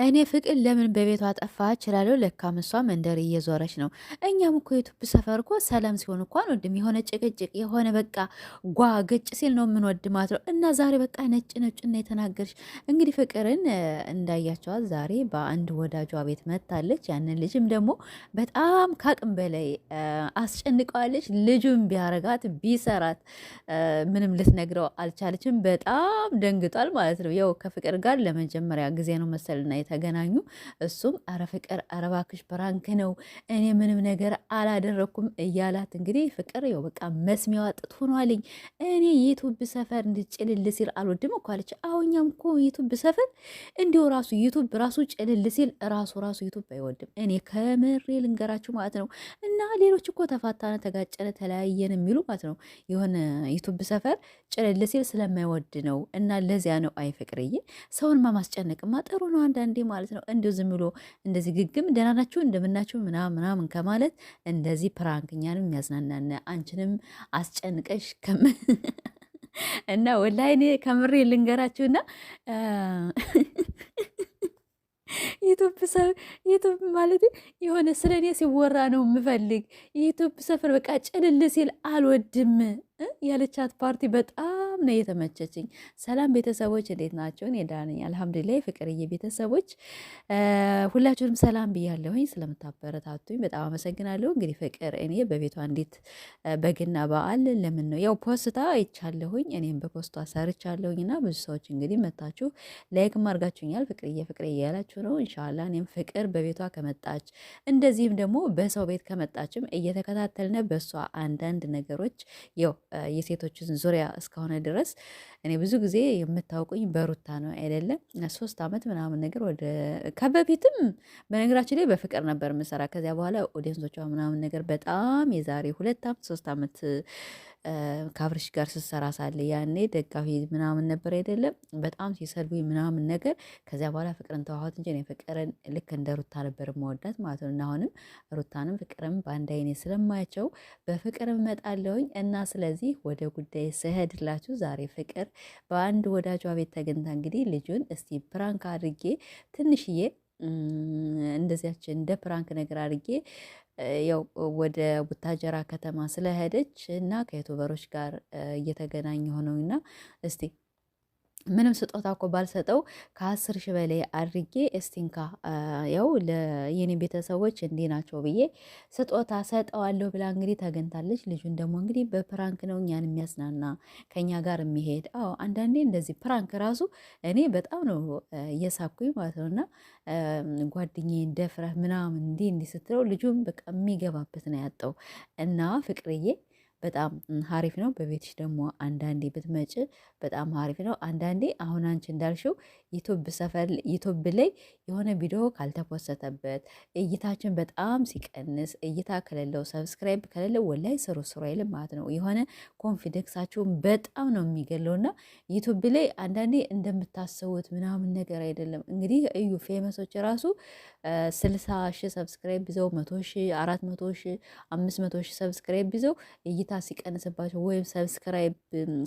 እኔ ፍቅር ለምን በቤቷ ጠፋች እላለሁ። ለካ እሷ መንደር እየዞረች ነው። እኛም እኮ የቱብ ሰፈር እኮ ሰላም ሲሆን እኮ አንወድም። የሆነ ጭቅጭቅ የሆነ በቃ ጓ ገጭ ሲል ነው የምንወድ ማለት ነው። እና ዛሬ በቃ ነጭ ነጭና የተናገረች እንግዲህ ፍቅርን እንዳያቸዋት ዛሬ በአንድ ወዳጇ ቤት መታለች። ያንን ልጅም ደግሞ በጣም ካቅም በላይ አስጨንቀዋለች። ልጁን ቢያረጋት ቢሰራት ምንም ልትነግረው አልቻለችም። በጣም ደንግጧል ማለት ነው። ያው ከፍቅር ጋር ለመጀመሪያ ጊዜ ነው መሰልና የተገናኙ። እሱም አረ ፍቅር አረ እባክሽ ፕራንክ ነው እኔ ምንም ነገር አላደረኩም እያላት እንግዲህ ፍቅር ያው በቃ መስሚያዋ ጥጥ ሆኗልኝ። እኔ ዩቱብ ሰፈር እንድጭልል ሲል አልወድም እኮ አለች። አሁኛም እኮ ዩቱብ ሰፈር እንዲሁ ራሱ ዩቱብ ራሱ ጭልል ሲል ራሱ ዩቱብ አይወድም። እኔ ከምሬ ልንገራችሁ ማለት ነው። እና ሌሎች እኮ ተፋታነ፣ ተጋጨነ፣ ተለያየን የሚሉ ማለት ነው የሆነ ዩቱብ ሰፈር ጭልል ሲል ስለማይወድ ነው። እና ለዚያ ነው አይ ፍቅርዬ ሰውን ማስጨነቅማ ጥሩ ነው አንዳንዴ ማለት ነው። እንዲሁ ዝም ብሎ እንደዚህ ግግም ደህና ናችሁ እንደምናችሁ ምናምን ምናምን ከማለት እንደዚህ ፕራንክ እኛንም የሚያዝናናን አንቺንም አስጨንቀሽ እና ወላሂ እኔ ከምሬ ልንገራችሁና ዩቱብ ማለት የሆነ ስለ እኔ ሲወራ ነው የምፈልግ። ዩቱብ ሰፈር በቃ ጭልል ሲል አልወድም ያለቻት ፓርቲ በጣም ነው የተመቸችኝ። ሰላም ቤተሰቦች እንዴት ናቸው? እኔ ደህና ነኝ አልሐምዱሊላህ። ፍቅርዬ ቤተሰቦች ሁላችሁንም ሰላም ብያለሁኝ። ስለምታበረታቱኝ በጣም አመሰግናለሁ። እንግዲህ ፍቅር እኔ በቤቷ እንዴት በግና በዓል ለምን ነው ያው ፖስታ አይቻለሁኝ፣ እኔም በፖስቷ ሰርቻለሁኝ እና ብዙ ሰዎች እንግዲህ መታችሁ ላይክም አድርጋችሁኛል። ፍቅርዬ ያላችሁ ነው። ኢንሻላህ እኔም ፍቅር በቤቷ ከመጣች እንደዚህም ደግሞ በሰው ቤት ከመጣችም እየተከታተልነ በእሷ አንዳንድ ነገሮች ያው የሴቶችን ዙሪያ እስከሆነ ድረስ እኔ ብዙ ጊዜ የምታውቁኝ በሩታ ነው አይደለም። 3 ዓመት ምናምን ነገር ወደ ከበፊትም በነገራችን ላይ በፍቅር ነበር የምሰራ። ከዚያ በኋላ ኦዲየንሶቿ ምናምን ነገር በጣም የዛሬ 2 ዓመት 3 ዓመት ከአብርሽ ጋር ስሰራ ሳለ ያኔ ደጋፊ ምናምን ነበር አይደለም። በጣም ሲሰልቡኝ ምናምን ነገር ከዚያ በኋላ ፍቅርን ተዋኋት እንጂ እኔ ፍቅርን ልክ እንደ ሩታ ነበር መወዳት ማለት ነው። እና አሁንም ሩታንም ፍቅርም በአንድ አይኔ ስለማያቸው በፍቅር እመጣለሁኝ። እና ስለዚህ ወደ ጉዳይ ስሄድላችሁ ዛሬ ፍቅር በአንድ ወዳጇ ቤት ተገኝታ እንግዲህ ልጁን እስቲ ፕራንክ አድርጌ ትንሽዬ እንደዚያች እንደ ፕራንክ ነገር አድርጌ ያው ወደ ቡታጀራ ከተማ ስለሄደች እና ከዩቱበሮች ጋር እየተገናኘ ሆነውና እስቲ ምንም ስጦታ እኮ ባልሰጠው ከ10 ሺህ በላይ አድርጌ እስቲንካ ያው የኔ ቤተሰቦች እንዲህ ናቸው ብዬ ስጦታ ሰጠዋለሁ ብላ እንግዲህ ተገኝታለች። ልጁን ደግሞ እንግዲህ በፕራንክ ነው እኛን የሚያዝናና ከኛ ጋር የሚሄድ አዎ፣ አንዳንዴ እንደዚህ ፕራንክ ራሱ እኔ በጣም ነው እየሳኩኝ ማለት ነው። እና ጓደኛዬን ደፍረህ ምናምን እንዲህ ስትለው ልጁም በቃ የሚገባበት ነው ያጣው። እና ፍቅርዬ በጣም ሀሪፍ ነው። በቤትሽ ደግሞ አንዳንዴ ብትመጭ በጣም ሀሪፍ ነው። አንዳንዴ አሁን አንቺ እንዳልሽው ዩቱብ ላይ የሆነ ቪዲዮ ካልተፖሰተበት እይታችን በጣም ሲቀንስ እይታ ከሌለው ሰብስክራይብ ከሌለው ወላይ ስሩ አይልም ማለት ነው። የሆነ ኮንፊደንሳችሁን በጣም ነው የሚገለውና ዩቱብ ላይ አንዳንዴ እንደምታስቡት ምናምን ነገር አይደለም። እንግዲህ እዩ ፌመሶች ራሱ 60 ሺህ ሰብስክራይብ ይዘው 100 ሺህ 400 ሺህ 500 ሺህ ሰብስክራይብ ይዘው እይታ ሲቀንስባቸው ወይም ሰብስክራይብ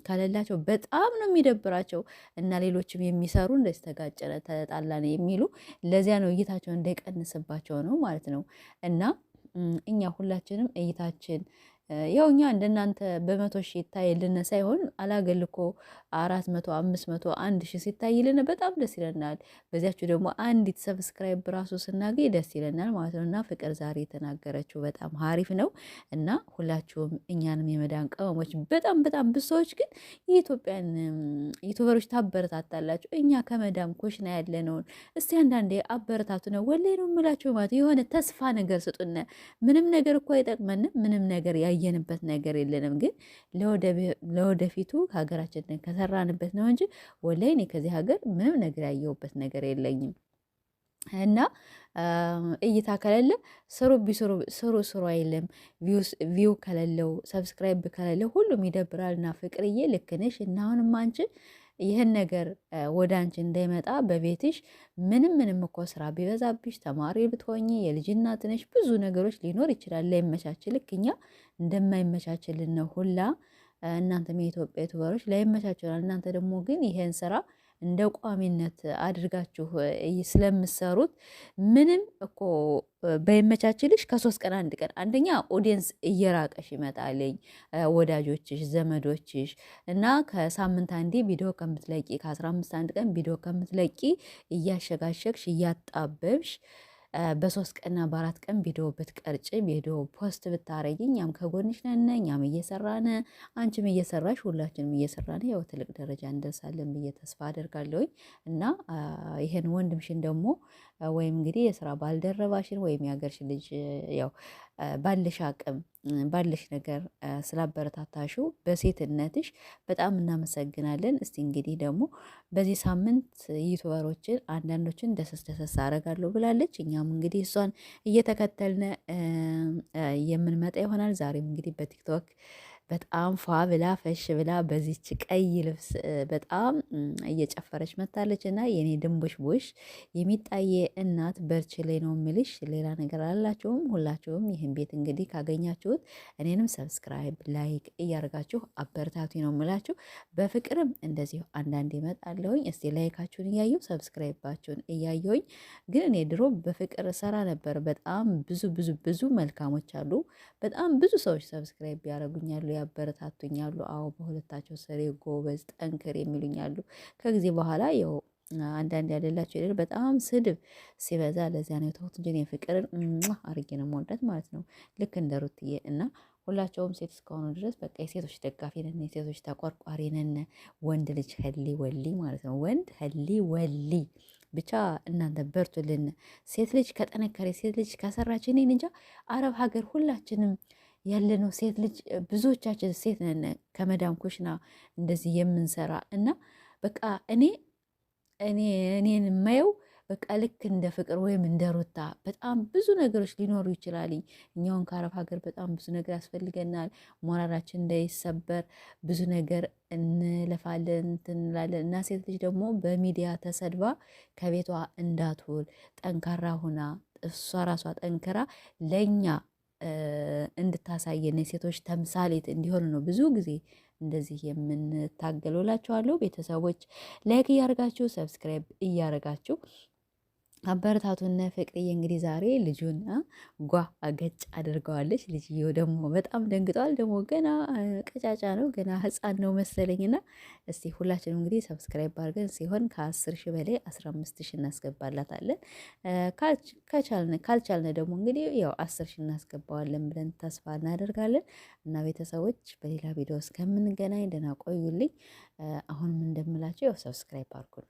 ከሌላቸው በጣም ነው የሚደብራቸው። እና ሌሎችም የሚሰሩ እንደዚህ ተጋጨነ ተጣላነ የሚሉ ለዚያ ነው እይታቸው እንዳይቀንስባቸው ነው ማለት ነው። እና እኛ ሁላችንም እይታችን ያው እኛ እንደናንተ በ100 ሺህ ይታይልን ሳይሆን አላገል እኮ 400 500 1 ሺህ ሲታይልን በጣም ደስ ይለናል። በዚያችሁ ደግሞ አንዲት ሰብስክራይብ ራሱ ስናገኝ ደስ ይለናል ማለት ነው። እና ፍቅር ዛሬ የተናገረችው በጣም ሀሪፍ ነው። እና ሁላችሁም እኛንም የመዳን ቅመሞች በጣም ብዙ ሰዎች ግን የኢትዮጵያን ዩቱበሮች ታበረታታላችሁ። እኛ ከመዳም ኮሽና ያለነውን እስቲ አንዳንዴ አበረታቱ ነው ወላሂ ነው የምላችሁ ማለት የሆነ ተስፋ ነገር ስጡነ። ምንም ነገር እኮ አይጠቅመንም። ምንም ነገር ያየንበት ነገር የለንም። ግን ለወደፊቱ ሀገራችንን ከሰራንበት ነው እንጂ ወላሂ እኔ ከዚህ ሀገር ምንም ነገር ያየሁበት ነገር የለኝም። እና እይታ ከሌለ ስሩ አይልም። ቪው ከሌለው ሰብስክራይብ ከሌለው ሁሉም ይደብራል። እና ፍቅርዬ ልክ ነሽ። እና አሁንም አንቺ ይህን ነገር ወደ አንቺ እንዳይመጣ በቤትሽ ምንም እኮ ስራ ቢበዛብሽ ተማሪ ብትሆኚ የልጅ እናት ነሽ፣ ብዙ ነገሮች ሊኖር ይችላል ላይመቻችል። ልክ እኛ እንደማይመቻችልን ነው ሁላ እናንተም የኢትዮጵያ ዩቱበሮች ላይመቻችላል። እናንተ ደግሞ ግን ይሄን ስራ እንደ ቋሚነት አድርጋችሁ ስለምሰሩት ምንም እኮ በይመቻችልሽ ከ3 ቀን 1 ቀን አንደኛ ኦዲየንስ እየራቀሽ ይመጣልኝ ወዳጆችሽ ዘመዶችሽ እና ከሳምንት አንዴ ቪዲዮ ከምትለቂ ከ15 1 ቀን ቪዲዮ ከምትለቂ እያሸጋሸግሽ እያጣበብሽ በ3 ቀንና በ4 ቀን ቪዲዮ ብትቀርጭ ቪዲዮ ፖስት ብታረጊ እኛም ከጎንሽ ነን። እኛም እየሰራን አንቺም እየሰራሽ ሁላችንም እየሰራን ያው ትልቅ ደረጃ እንደርሳለን ብዬ ተስፋ አደርጋለሁኝ እና ይሄን ወንድምሽን ደግሞ ወይም እንግዲህ የስራ ባልደረባሽን ወይም የሀገርሽን ልጅ ያው ባለሽ አቅም ባለሽ ነገር ስላበረታታሽው በሴትነትሽ በጣም እናመሰግናለን። እስቲ እንግዲህ ደግሞ በዚህ ሳምንት ዩቱበሮችን አንዳንዶችን ደሰስ ደሰስ አደርጋለሁ ብላለች። እኛም እንግዲህ እሷን እየተከተልን የምንመጣ ይሆናል። ዛሬም እንግዲህ በቲክቶክ በጣም ፏ ብላ ፈሽ ብላ በዚች ቀይ ልብስ በጣም እየጨፈረች መታለች እና የኔ ድንቦሽ ቦሽ የሚጣየ እናት በርች ላይ ነው ምልሽ። ሌላ ነገር አላችሁም። ሁላችሁም ይህን ቤት እንግዲህ ካገኛችሁት እኔንም ሰብስክራይብ ላይክ እያደርጋችሁ አበረታቱ ነው ምላችሁ። በፍቅርም እንደዚሁ አንዳንድ ይመጣለሁኝ። እስቲ ላይካችሁን እያየሁ ሰብስክራይባችሁን እያየሁኝ ግን እኔ ድሮ በፍቅር ሰራ ነበር። በጣም ብዙ መልካሞች አሉ። በጣም ብዙ ሰዎች ሰብስክራይብ ያደርጉኛሉ ያበረታቱኛሉ። አዎ በሁለታቸው ስሬ ጎበዝ ጠንክር የሚሉኛሉ። ከጊዜ በኋላ ያው አንዳንድ ያለላቸው ይደል በጣም ስድብ ሲበዛ ለዚያ ነው የተውት እንጂ ፍቅርን አርጌ ነው የምወዳት ማለት ነው። ልክ እንደ ሩትዬ እና ሁላቸውም ሴት እስከሆኑ ድረስ በቃ የሴቶች ደጋፊ ነን፣ የሴቶች ተቆርቋሪ ነን። ወንድ ልጅ ህሊ ወሊ ማለት ነው። ወንድ ህሊ ወሊ ብቻ እናንተ በርቱልን። ሴት ልጅ ከጠነከረ ሴት ልጅ ከሰራች እኔ እንጃ አረብ ሀገር ሁላችንም ያለነው ሴት ልጅ ብዙዎቻችን ሴት ነን ከመዳም ኩሽና እንደዚህ የምንሰራ እና በቃ እኔን የማየው በቃ ልክ እንደ ፍቅር ወይም እንደ ሩታ በጣም ብዙ ነገሮች ሊኖሩ ይችላል። እኛውን ከአረብ ሀገር በጣም ብዙ ነገር ያስፈልገናል። ሞራላችን እንዳይሰበር ብዙ ነገር እንለፋለን እንላለን እና ሴት ልጅ ደግሞ በሚዲያ ተሰድባ ከቤቷ እንዳትውል ጠንካራ ሁና እሷ ራሷ ጠንክራ ለእኛ እንድታሳየን የሴቶች ተምሳሌት እንዲሆኑ ነው ብዙ ጊዜ እንደዚህ የምንታገሉላችኋለሁ። ቤተሰቦች ላይክ እያደረጋችሁ ሰብስክራይብ እያደረጋችሁ አበረታቱን። ፍቅርዬ እንግዲህ ዛሬ ልጁን ጓ አገጭ አድርገዋለች። ልጅየው ደግሞ በጣም ደንግጠዋል። ደግሞ ገና ቀጫጫ ነው፣ ገና ህፃን ነው መሰለኝና እስቲ ሁላችንም እንግዲህ ሰብስክራይብ አድርገን ሲሆን ከ10 ሺህ በላይ 15 ሺህ እናስገባላታለን። ካልቻልን ደግሞ እንግዲህ ያው 10 ሺህ እናስገባዋለን ብለን ተስፋ እናደርጋለን። እና ቤተሰቦች በሌላ ቪዲዮ እስከምንገናኝ ደህና ቆዩልኝ። አሁንም እንደምላቸው ያው ሰብስክራይብ አድርጉን።